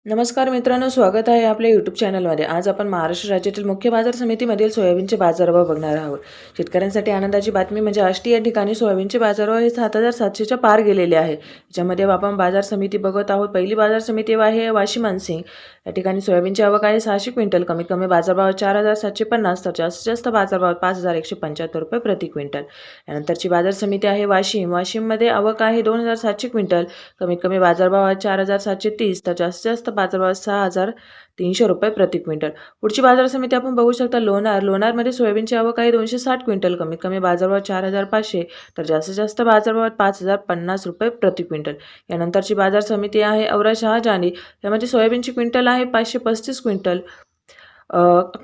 नमस्कार मित्रांनो, स्वागत आहे आपल्या यूट्यूब चॅनलमध्ये। आज आपण महाराष्ट्र राज्यातील मुख्य बाजार समितीमधील सोयाबीनचे बाजारभाव बघणार आहोत। शेतकऱ्यांसाठी आनंदाची बातमी म्हणजे आष्टी या ठिकाणी सोयाबीनचे बाजारभाव हे 7,700च्या पार गेलेले आहे। ज्यामध्ये आपण बाजार समिती बघत आहोत। पहिली बाजार समिती आहे वाशिम मानसिंग। या ठिकाणी सोयाबीनची आवक आहे 600 क्विंटल, कमीत कमी बाजारभाव 4,750 तर जास्तीत जास्त बाजारभाव 5,175 रुपये प्रति क्विंटल। यानंतरची बाजार समिती आहे वाशिममध्ये आवक आहे 2,700 क्विंटल, कमीत कमी बाजारभाव 4,730 तर जास्तीत जास्त बाजारभाव 6,300 रुपये प्रति क्विंटल। पुढची बाजार समिती आपण बघू शकता लोणारमध्ये सोयाबीनची आवक आहे 260 क्विंटल, कमीत कमी बाजारभाव 4,500 तर जास्तीत जास्त बाजारभाव 5,050 रुपये प्रति क्विंटल। यानंतरची बाजार समिती आहे औरा शहाजानी। यामध्ये सोयाबीनची क्विंटल आहे 535 क्विंटल,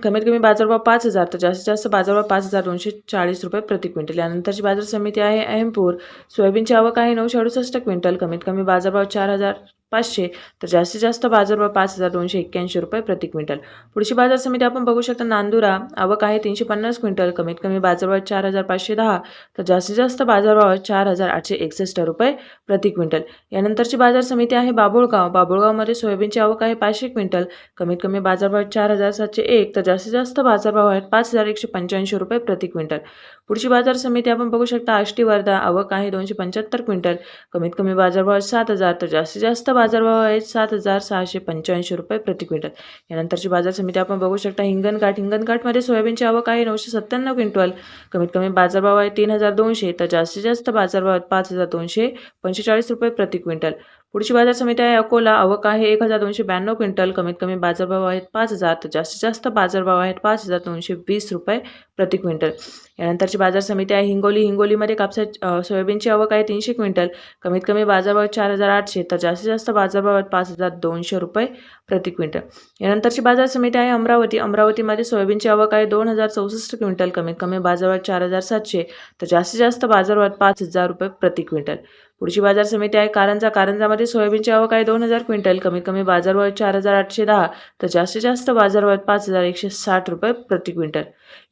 कमीत कमी बाजारभाव 5,000 तर जास्तीत जास्त बाजारभाव 5,240 रुपये प्रति क्विंटल। यानंतरची बाजार समिती आहे अहमपूर। सोयाबीनची आवक आहे 968 क्विंटल, कमीत कमी बाजारभाव 4,500 तर जास्तीत जास्त बाजारभाव 5,281 रुपये प्रति क्विंटल। पुढची बाजार समिती आपण बघू शकता नांदुरा। आवक आहे 350 क्विंटल, कमीत कमी बाजारभाव 4,510 तर जास्तीत जास्त बाजारभाव 4,861 रुपये प्रति क्विंटल। यानंतरची बाजार समिती आहे बाभुळगावमध्ये सोयाबीनची आवक आहे 500 क्विंटल, कमीत कमी बाजारभाव 4,701 तर जास्तीत जास्त बाजारभाव आहेत 5,185 रुपये प्रति क्विंटल। पुढची बाजार समिती आपण बघू शकता आष्टी वर्धा। आवक आहे 275 क्विंटल, कमीत कमी बाजारभाव 7,000 तर जास्तीत जास्त बाजारभाव आहेत 7,685 रुपये प्रति क्विंटल। यानंतरची बाजार समिती आपण बघू शकता हिंगणघाटमध्ये सोयाबीनची आवक आहे 997 क्विंटल, कमीत कमी बाजारभाव आहे 3,200 तर जास्तीत जास्त बाजारभाव आहेत 5,245 रुपये प्रति क्विंटल। पुढची बाजार समिती आहे अकोला। आवक आहे 1,292 क्विंटल, कमीत कमी बाजारभाव आहेत 5,000 तर जास्तीत जास्त बाजारभाव आहेत 5,220 रुपये प्रति क्विंटल। यानंतरची बाजार समिती आहे हिंगोलीमध्ये सोयाबीनची आवक आहे 300 क्विंटल, कमीत कमी बाजारभाव 4,800 तर जास्तीत जास्त बाजारभाव आहेत 5,200 रुपये प्रति क्विंटल। यानंतरची बाजार समिती आहे अमरावतीमध्ये सोयाबीनची आवक आहे 2,064 क्विंटल, कमीत कमी बाजारभाव 4,700 तर जास्तीत जास्त बाजारभाव 5,000 रुपये प्रति क्विंटल। पुढची बाजार समिती आहे कारंजामध्ये सोयाबीनची आवक आहे 2,000 क्विंटल, कमीत कमी बाजारभाव 4,810 तर जास्तीत जास्त बाजारभाव 5,160 रुपये प्रति क्विंटल।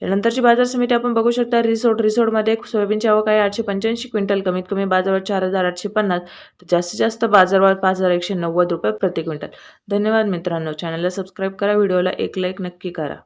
यानंतरची बाजार समिती आपण बघू शकता रिसोडमध्ये सोयाबीनची आवक आहे 885 क्विंटल, कमीत कमी बाजारभाव 4,850 तर जास्तीत जास्त बाजारभाव 5,190 रुपये प्रति क्विंटल। धन्यवाद मित्रांनो, चॅनलला सबस्क्राईब करा, व्हिडिओला एक लाईक नक्की करा।